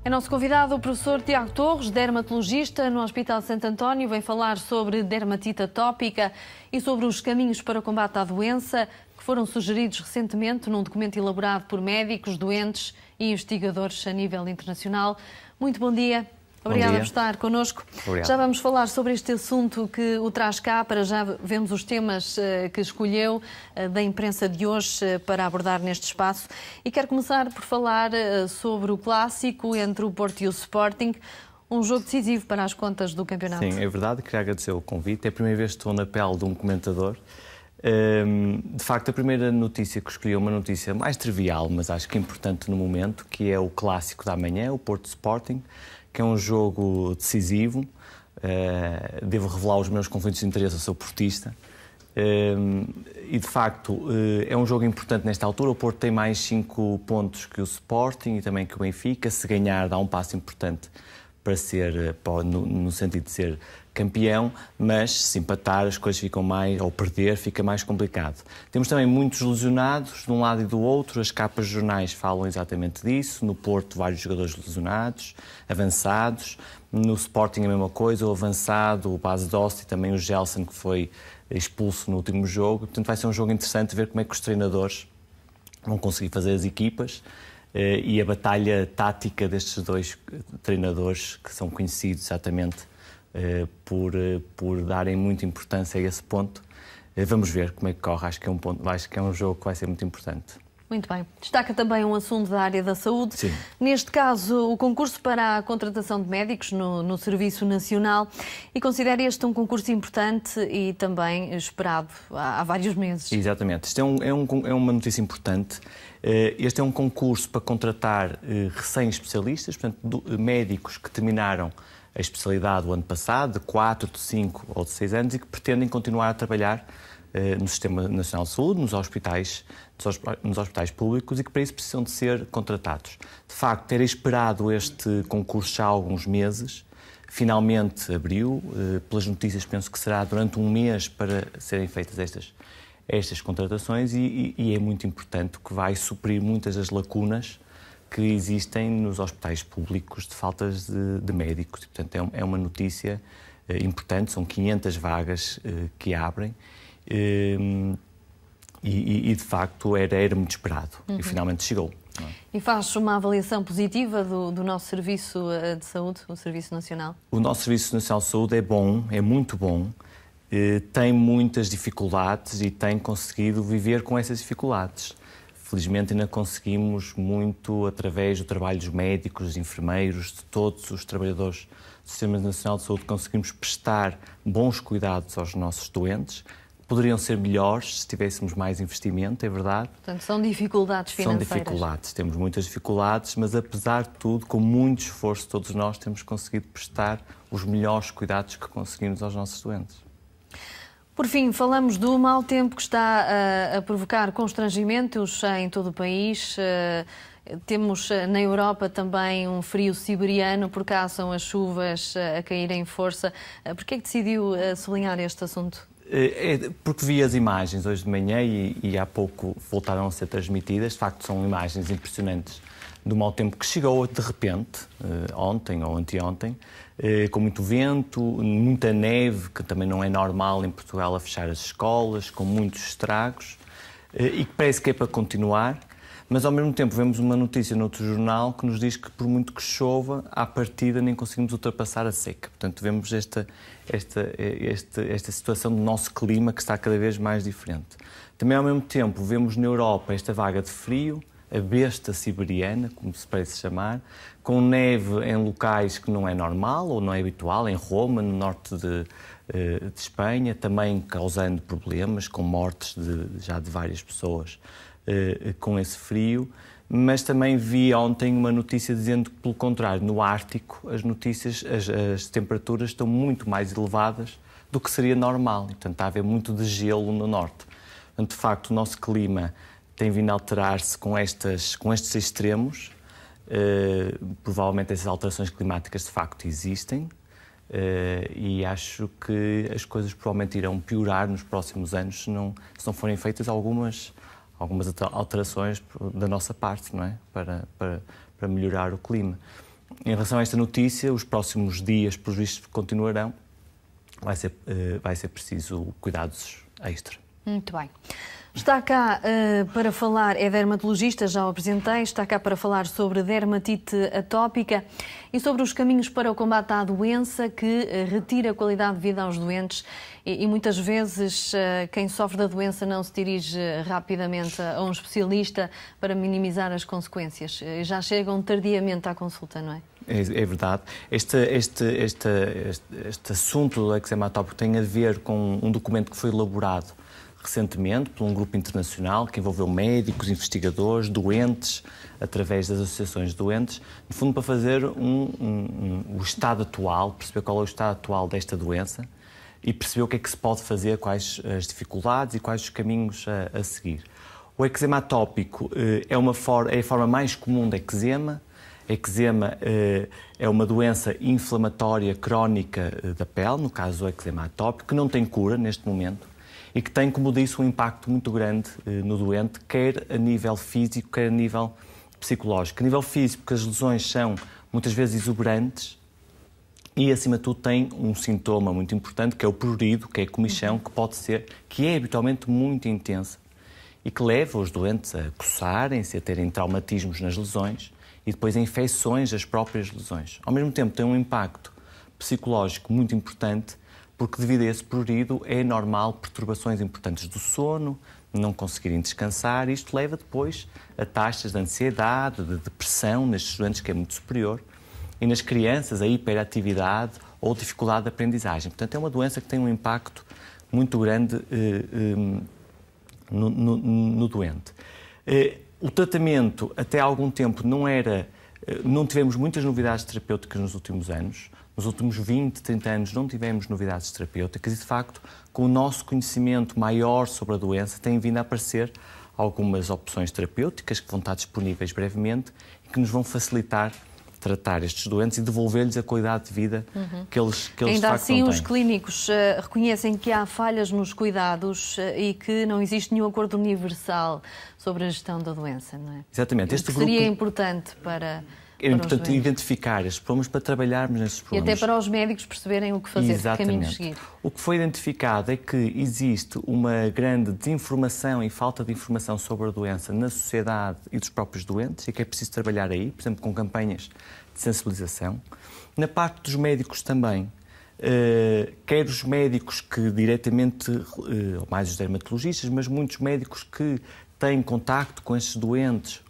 É nosso convidado o professor Tiago Torres, dermatologista no Hospital Santo António. Vem falar sobre dermatite atópica e sobre os caminhos para o combate à doença que foram sugeridos recentemente num documento elaborado por médicos, doentes e investigadores a nível internacional. Muito bom dia. Obrigada por estar connosco. Obrigado. Já vamos falar sobre este assunto que o traz cá. Para já vemos os temas que escolheu da imprensa de hoje para abordar neste espaço. E quero começar por falar sobre o clássico entre o Porto e o Sporting. Um jogo decisivo para as contas do campeonato. Sim, é verdade. Queria agradecer o convite. É a primeira vez que estou na pele de um comentador. De facto, a primeira notícia que escolhi é uma notícia mais trivial, mas acho que importante no momento, que é o clássico da manhã, o Porto Sporting, que é um jogo decisivo. Devo revelar os meus conflitos de interesse, eu sou portista. E, de facto, é um jogo importante nesta altura. O Porto tem mais 5 pontos que o Sporting e também que o Benfica. Se ganhar, dá um passo importante para ser, no sentido de ser campeão, mas se empatar as coisas ficam mais, ou perder, fica mais complicado. Temos também muitos lesionados de um lado e do outro, as capas de jornais falam exatamente disso. No Porto, vários jogadores lesionados, avançados. No Sporting a mesma coisa, o avançado, o base Dost e também o Gelson, que foi expulso no último jogo. Portanto, vai ser um jogo interessante ver como é que os treinadores vão conseguir fazer as equipas. E a batalha tática destes dois treinadores, que são conhecidos exatamente por darem muita importância a esse ponto. Vamos ver como é que corre. Acho que é um jogo que vai ser muito importante. Muito bem. Destaca também um assunto da área da saúde. Sim. Neste caso, o concurso para a contratação de médicos no Serviço Nacional. E considera este um concurso importante e também esperado há vários meses. Exatamente. Isto é uma notícia importante. Este é um concurso para contratar recém-especialistas, portanto, médicos que terminaram a especialidade o ano passado, de 4, de 5 ou de 6 anos, e que pretendem continuar a trabalhar no Sistema Nacional de Saúde, nos hospitais públicos, e que para isso precisam de ser contratados. De facto, era esperado este concurso já há alguns meses, finalmente abriu, pelas notícias penso que será durante um mês para serem feitas estas contratações e é muito importante, que vai suprir muitas das lacunas que existem nos hospitais públicos de faltas de médicos. E, portanto, é uma notícia importante, são 500 vagas que abrem e de facto, era muito esperado e finalmente chegou. Não é? E faz uma avaliação positiva do nosso Serviço de Saúde, o Serviço Nacional? O nosso Serviço Nacional de Saúde é bom, é muito bom, tem muitas dificuldades e tem conseguido viver com essas dificuldades. Felizmente ainda conseguimos muito através do trabalho dos médicos, dos enfermeiros, de todos os trabalhadores do Sistema Nacional de Saúde, conseguimos prestar bons cuidados aos nossos doentes. Poderiam ser melhores se tivéssemos mais investimento, é verdade. Portanto, são dificuldades financeiras. São dificuldades, temos muitas dificuldades, mas apesar de tudo, com muito esforço, todos nós temos conseguido prestar os melhores cuidados que conseguimos aos nossos doentes. Por fim, falamos do mau tempo que está a provocar constrangimentos em todo o país. Temos na Europa também um frio siberiano, por cá são as chuvas a cair em força. Por que é que decidiu sublinhar este assunto? Porque vi as imagens hoje de manhã e há pouco voltaram a ser transmitidas. De facto, são imagens impressionantes do mau tempo que chegou de repente, ontem ou anteontem, com muito vento, muita neve, que também não é normal em Portugal a fechar as escolas, com muitos estragos, e que parece que é para continuar, mas ao mesmo tempo vemos uma notícia no outro jornal que nos diz que por muito que chova, à partida nem conseguimos ultrapassar a seca. Portanto, vemos esta situação do nosso clima que está cada vez mais diferente. Também ao mesmo tempo vemos na Europa esta vaga de frio, a besta siberiana, como se parece chamar, com neve em locais que não é normal ou não é habitual, em Roma, no norte de Espanha, também causando problemas, com mortes já de várias pessoas com esse frio. Mas também vi ontem uma notícia dizendo que, pelo contrário, no Ártico as temperaturas estão muito mais elevadas do que seria normal. E, portanto, está a haver muito de gelo no norte. Portanto, de facto, o nosso clima tem vindo a alterar-se com estes extremos. Provavelmente essas alterações climáticas de facto existem e acho que as coisas provavelmente irão piorar nos próximos anos se não forem feitas algumas alterações da nossa parte, não é? Para melhorar o clima. Em relação a esta notícia, os próximos dias, pelos vistos, continuarão. Vai ser preciso cuidados extra. Muito bem. Está cá para falar, é dermatologista, já o apresentei, está cá para falar sobre dermatite atópica e sobre os caminhos para o combate à doença que retira a qualidade de vida aos doentes e muitas vezes quem sofre da doença não se dirige rapidamente a um especialista para minimizar as consequências. Já chegam tardiamente à consulta, não é? É verdade. Este assunto do eczema atópico tem a ver com um documento que foi elaborado recentemente por um grupo internacional que envolveu médicos, investigadores, doentes, através das associações de doentes, no fundo para fazer o estado atual, perceber qual é o estado atual desta doença e perceber o que é que se pode fazer, quais as dificuldades e quais os caminhos a seguir. O eczema atópico é a forma mais comum de eczema. Eczema é uma doença inflamatória crónica da pele, no caso do eczema atópico, que não tem cura neste momento e que tem, como disse, um impacto muito grande no doente, quer a nível físico, quer a nível psicológico. A nível físico, porque as lesões são muitas vezes exuberantes e, acima de tudo, tem um sintoma muito importante, que é o prurido, que é a comichão, que é habitualmente muito intensa e que leva os doentes a coçarem-se, a terem traumatismos nas lesões e depois a infecções das próprias lesões. Ao mesmo tempo, tem um impacto psicológico muito importante, porque devido a esse prurido é normal perturbações importantes do sono, não conseguirem descansar. Isto leva depois a taxas de ansiedade, de depressão nestes doentes, que é muito superior, e nas crianças a hiperatividade ou dificuldade de aprendizagem. Portanto, é uma doença que tem um impacto muito grande no doente. O tratamento, até há algum tempo, não tivemos muitas novidades terapêuticas nos últimos anos. Nos últimos 20, 30 anos não tivemos novidades terapêuticas e, de facto, com o nosso conhecimento maior sobre a doença, têm vindo a aparecer algumas opções terapêuticas que vão estar disponíveis brevemente e que nos vão facilitar tratar estes doentes e devolver-lhes a qualidade de vida que eles Ainda de facto assim, não os têm. clínicos reconhecem que há falhas nos cuidados e que não existe nenhum acordo universal sobre a gestão da doença, não é? Exatamente. Este grupo seria importante para... É importante identificar estes problemas para trabalharmos nestes problemas. E até para os médicos perceberem o que fazer, Exatamente. Que caminho seguir. O que foi identificado é que existe uma grande desinformação e falta de informação sobre a doença na sociedade e dos próprios doentes e que é preciso trabalhar aí, por exemplo, com campanhas de sensibilização. Na parte dos médicos também, quer os médicos que diretamente, ou mais os dermatologistas, mas muitos médicos que têm contacto com estes doentes,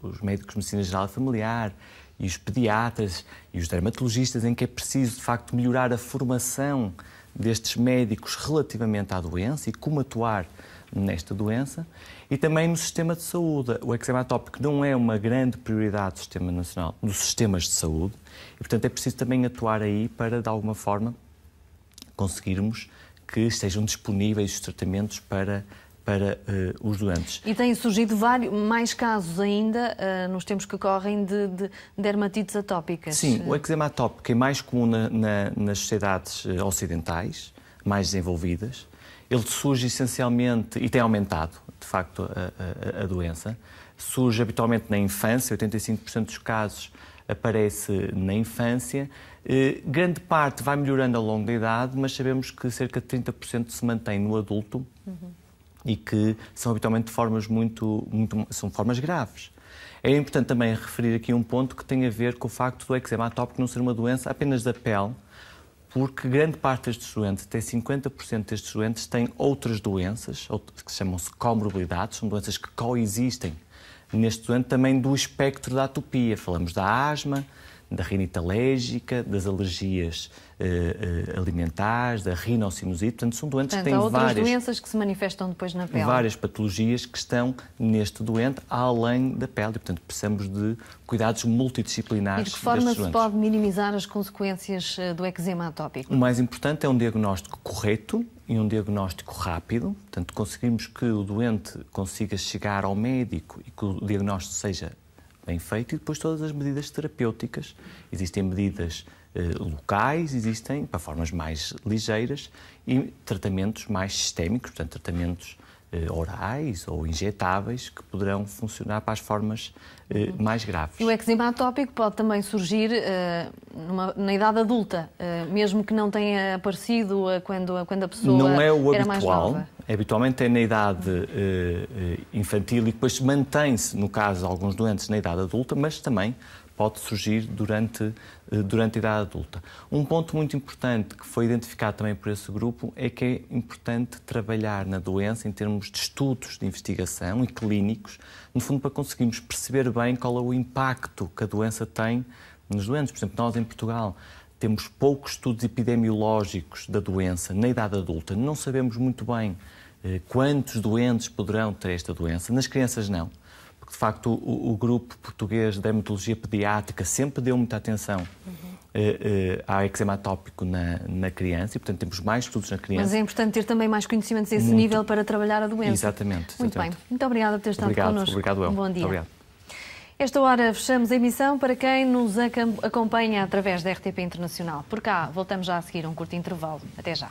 os médicos de medicina geral e familiar e os pediatras e os dermatologistas, em que é preciso, de facto, melhorar a formação destes médicos relativamente à doença e como atuar nesta doença. E também no sistema de saúde. O eczema atópico não é uma grande prioridade do Sistema Nacional, dos sistemas de saúde, e, portanto, é preciso também atuar aí para, de alguma forma, conseguirmos que estejam disponíveis os tratamentos para os doentes. E têm surgido mais casos ainda nos tempos que correm de dermatites atópicas. Sim, o eczema atópico é mais comum nas sociedades ocidentais, mais desenvolvidas. Ele surge essencialmente, e tem aumentado, de facto, a doença. Surge habitualmente na infância, 85% dos casos aparece na infância. Grande parte vai melhorando ao longo da idade, mas sabemos que cerca de 30% se mantém no adulto. E que são habitualmente formas são formas graves. É importante também referir aqui um ponto que tem a ver com o facto do eczema atópico não ser uma doença apenas da pele, porque grande parte destes doentes, até 50% destes doentes, têm outras doenças, que chamam-se comorbilidades, são doenças que coexistem neste doente, também do espectro da atopia. Falamos da asma, da rinite alérgica, das alergias alimentares, da rinocinusite. Portanto, são doentes que têm há outras doenças que se manifestam depois na pele. Várias patologias que estão neste doente, além da pele. E, portanto, precisamos de cuidados multidisciplinares. E de que forma se pode minimizar as consequências do eczema atópico? O mais importante é um diagnóstico correto e um diagnóstico rápido. Portanto, conseguimos que o doente consiga chegar ao médico e que o diagnóstico seja bem feito, e depois todas as medidas terapêuticas. Existem medidas locais, existem para formas mais ligeiras e tratamentos mais sistémicos, portanto, tratamentos orais ou injetáveis que poderão funcionar para as formas mais graves. E o eczema atópico pode também surgir na idade adulta, mesmo que não tenha aparecido quando a pessoa não é o era mais habitual. nova. Habitualmente é na idade infantil e depois mantém-se, no caso de alguns doentes, na idade adulta, mas também pode surgir durante a idade adulta. Um ponto muito importante que foi identificado também por esse grupo é que é importante trabalhar na doença em termos de estudos de investigação e clínicos, no fundo para conseguirmos perceber bem qual é o impacto que a doença tem nos doentes. Por exemplo, nós em Portugal temos poucos estudos epidemiológicos da doença na idade adulta, não sabemos muito bem quantos doentes poderão ter esta doença. Nas crianças não. De facto, o grupo português de dermatologia pediátrica sempre deu muita atenção ao eczema atópico na criança e, portanto, temos mais estudos na criança. Mas é importante ter também mais conhecimentos a esse nível para trabalhar a doença. Exatamente. Muito bem. Muito obrigada por ter estado connosco. Obrigado, El. Um bom dia. Obrigado. Esta hora fechamos a emissão para quem nos acompanha através da RTP Internacional. Por cá, voltamos já a seguir um curto intervalo. Até já.